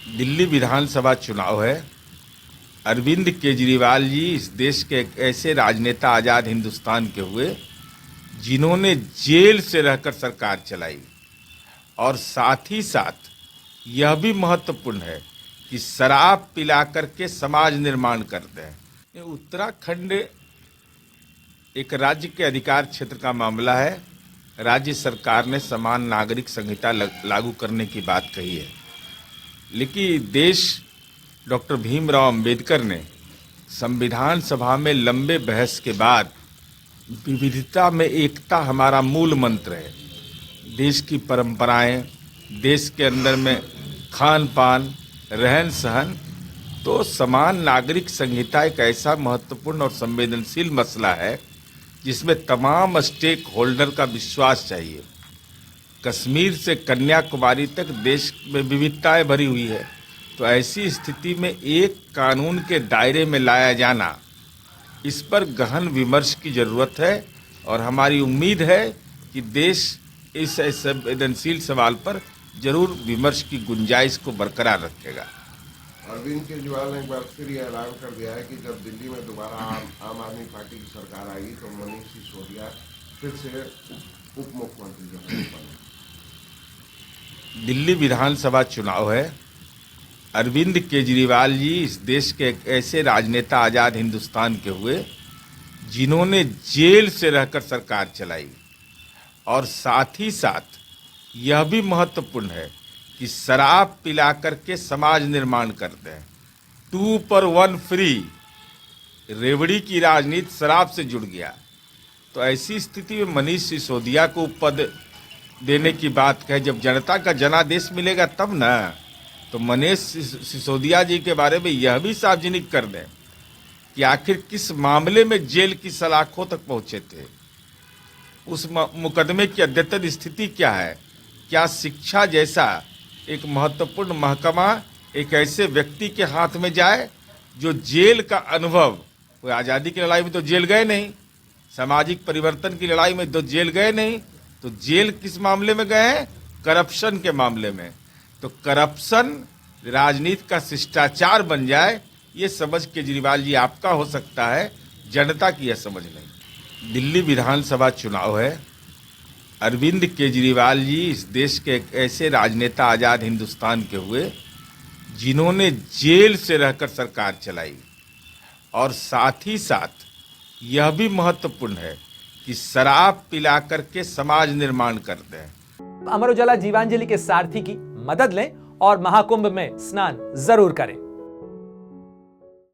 दिल्ली विधानसभा चुनाव है। अरविंद केजरीवाल जी इस देश के एक ऐसे राजनेता आज़ाद हिंदुस्तान के हुए जिन्होंने जेल से रहकर सरकार चलाई, और साथ ही साथ यह भी महत्वपूर्ण है कि शराब पिला करके समाज निर्माण करते हैं। उत्तराखंड एक राज्य के अधिकार क्षेत्र का मामला है। राज्य सरकार ने समान नागरिक संहिता लागू करने की बात कही है, लेकिन देश डॉक्टर भीमराव अंबेडकर ने संविधान सभा में लंबे बहस के बाद विविधता में एकता हमारा मूल मंत्र है। देश की परंपराएं, देश के अंदर में खान पान, रहन सहन, तो समान नागरिक संहिता एक ऐसा महत्वपूर्ण और संवेदनशील मसला है जिसमें तमाम स्टेक होल्डर का विश्वास चाहिए। कश्मीर से कन्याकुमारी तक देश में विविधताएं भरी हुई है, तो ऐसी स्थिति में एक कानून के दायरे में लाया जाना, इस पर गहन विमर्श की ज़रूरत है। और हमारी उम्मीद है कि देश इस संवेदनशील सवाल पर जरूर विमर्श की गुंजाइश को बरकरार रखेगा। अरविंद केजरीवाल ने एक बार फिर ये ऐलान कर दिया है कि जब दिल्ली में दोबारा आम आदमी पार्टी की सरकार आएगी तो मनीष सिसोदिया फिर से उप मुख्यमंत्री बनेंगे। दिल्ली विधानसभा चुनाव है। अरविंद केजरीवाल जी इस देश के एक ऐसे राजनेता आज़ाद हिंदुस्तान के हुए जिन्होंने जेल से रहकर सरकार चलाई, और साथ ही साथ यह भी महत्वपूर्ण है कि शराब पिला करके समाज निर्माण करते हैं। 2 पर 1 फ्री, रेवड़ी की राजनीति शराब से जुड़ गया। तो ऐसी स्थिति में मनीष सिसोदिया को पद देने की बात कहे, जब जनता का जनादेश मिलेगा तब ना। तो मनीष सिसोदिया जी के बारे में यह भी सार्वजनिक कर दें कि आखिर किस मामले में जेल की सलाखों तक पहुंचे थे, उस मुकदमे की अद्यतन स्थिति क्या है। क्या शिक्षा जैसा एक महत्वपूर्ण महकमा एक ऐसे व्यक्ति के हाथ में जाए जो जेल का अनुभव, कोई आज़ादी की लड़ाई में तो जेल गए नहीं, सामाजिक परिवर्तन की लड़ाई में तो जेल गए नहीं, तो जेल किस मामले में गए हैं? करप्शन के मामले में। तो करप्शन राजनीति का शिष्टाचार बन जाए, ये समझ केजरीवाल जी आपका हो सकता है, जनता की यह समझ नहीं। दिल्ली विधानसभा चुनाव है। अरविंद केजरीवाल जी इस देश के एक ऐसे राजनेता आज़ाद हिंदुस्तान के हुए जिन्होंने जेल से रहकर सरकार चलाई, और साथ ही साथ यह भी महत्वपूर्ण है कि शराब पिला करके समाज निर्माण करते हैं। अमर उजाला जीवांजलि के सारथी की मदद लें और महाकुंभ में स्नान जरूर करें।